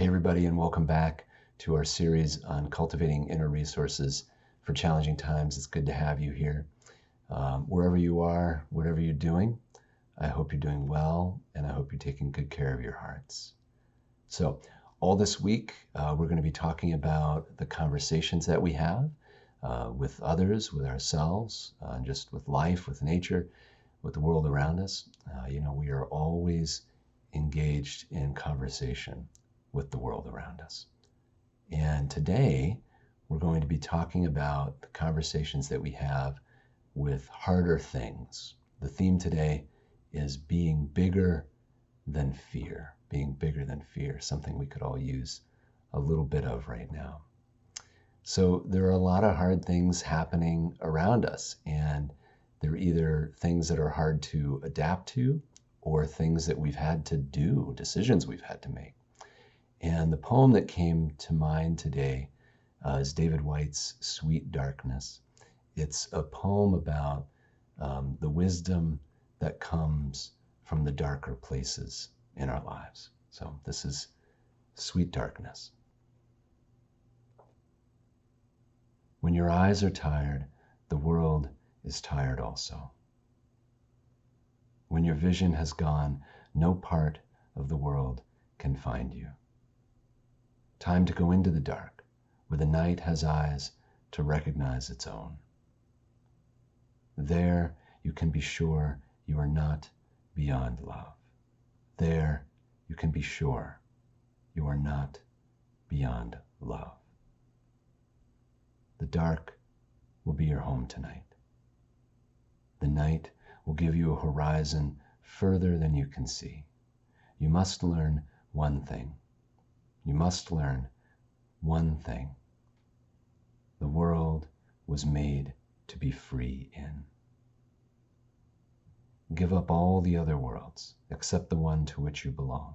Hey everybody, and welcome back to our series on cultivating inner resources for challenging times. It's good to have you here. Wherever you are, whatever you're doing, I hope you're doing well, and I hope you're taking good care of your hearts. So all this week, we're going to be talking about the conversations that we have with others, with ourselves, just with life, with nature, with the world around us. We are always engaged in conversation with the world around us. And today, we're going to be talking about the conversations that we have with harder things. The theme today is being bigger than fear. Being bigger than fear, something we could all use a little bit of right now. So there are a lot of hard things happening around us, and they're either things that are hard to adapt to or things that we've had to do, decisions we've had to make. And the poem that came to mind today is David Whyte's Sweet Darkness. It's a poem about the wisdom that comes from the darker places in our lives. So this is Sweet Darkness. When your eyes are tired, the world is tired also. When your vision has gone, no part of the world can find you. Time to go into the dark, where the night has eyes to recognize its own. There you can be sure you are not beyond love. There you can be sure you are not beyond love. The dark will be your home tonight. The night will give you a horizon further than you can see. You must learn one thing. You must learn one thing. The world was made to be free in. Give up all the other worlds except the one to which you belong.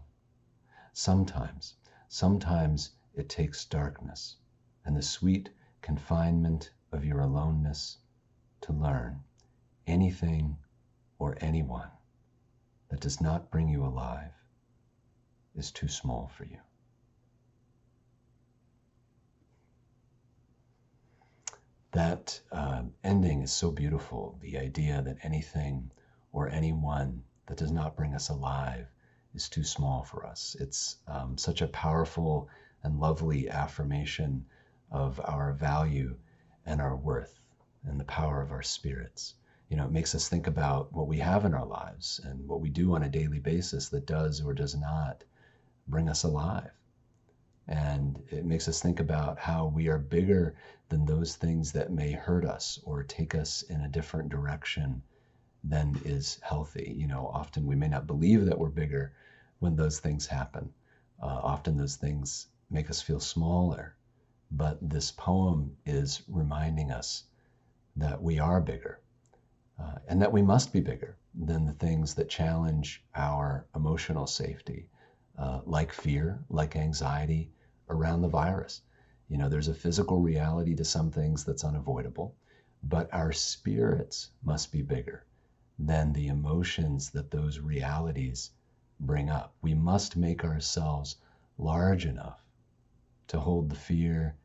Sometimes it takes darkness and the sweet confinement of your aloneness to learn anything or anyone that does not bring you alive is too small for you. That ending is so beautiful, the idea that anything or anyone that does not bring us alive is too small for us. It's such a powerful and lovely affirmation of our value and our worth and the power of our spirits. It makes us think about what we have in our lives and what we do on a daily basis that does or does not bring us alive. And it makes us think about how we are bigger than those things that may hurt us or take us in a different direction than is healthy. Often we may not believe that we're bigger when those things happen. Often those things make us feel smaller. But this poem is reminding us that we are bigger and that we must be bigger than the things that challenge our emotional safety, like fear, like anxiety around the virus. There's a physical reality to some things that's unavoidable, but our spirits must be bigger than the emotions that those realities bring up. We must make ourselves large enough to hold the fear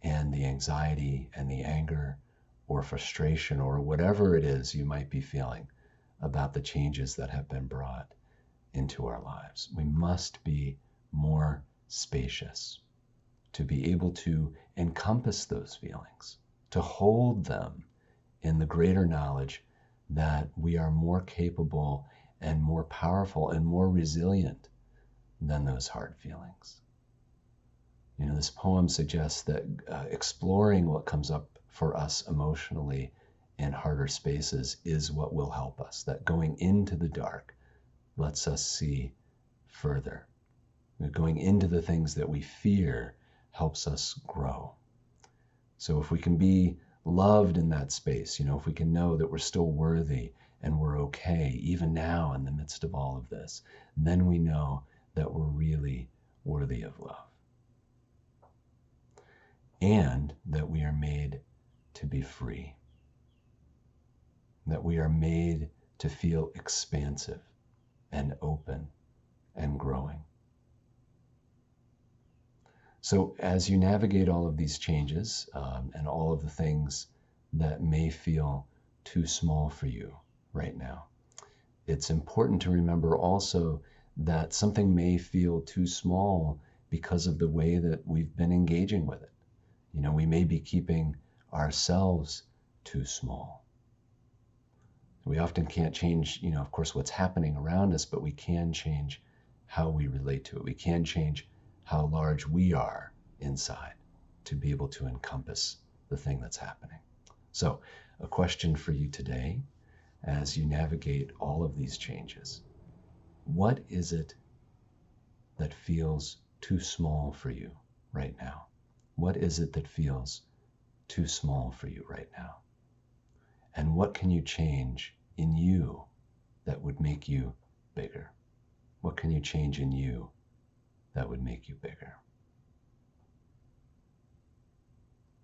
and the anxiety and the anger or frustration or whatever it is you might be feeling about the changes that have been brought into our lives. We must be more spacious to be able to encompass those feelings, to hold them in the greater knowledge that we are more capable and more powerful and more resilient than those hard feelings. This poem suggests that exploring what comes up for us emotionally in harder spaces is what will help us, that going into the dark lets us see further. Going into the things that we fear helps us grow. So if we can be loved in that space, if we can know that we're still worthy and we're okay, even now in the midst of all of this, then we know that we're really worthy of love. And that we are made to be free. That we are made to feel expansive and open and growing. So as you navigate all of these changes and all of the things that may feel too small for you right now, it's important to remember also that something may feel too small because of the way that we've been engaging with it. We may be keeping ourselves too small. We often can't change, of course, what's happening around us, but we can change how we relate to it. We can change how large we are inside to be able to encompass the thing that's happening. So, a question for you today as you navigate all of these changes: what is it that feels too small for you right now? What is it that feels too small for you right now? And what can you change in you that would make you bigger? What can you change in you that would make you bigger?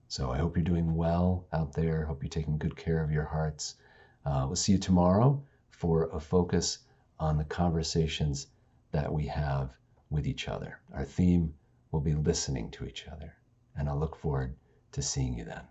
So I hope you're doing well out there. Hope you're taking good care of your hearts. We'll see you tomorrow for a focus on the conversations that we have with each other. Our theme will be listening to each other, and I look forward to seeing you then.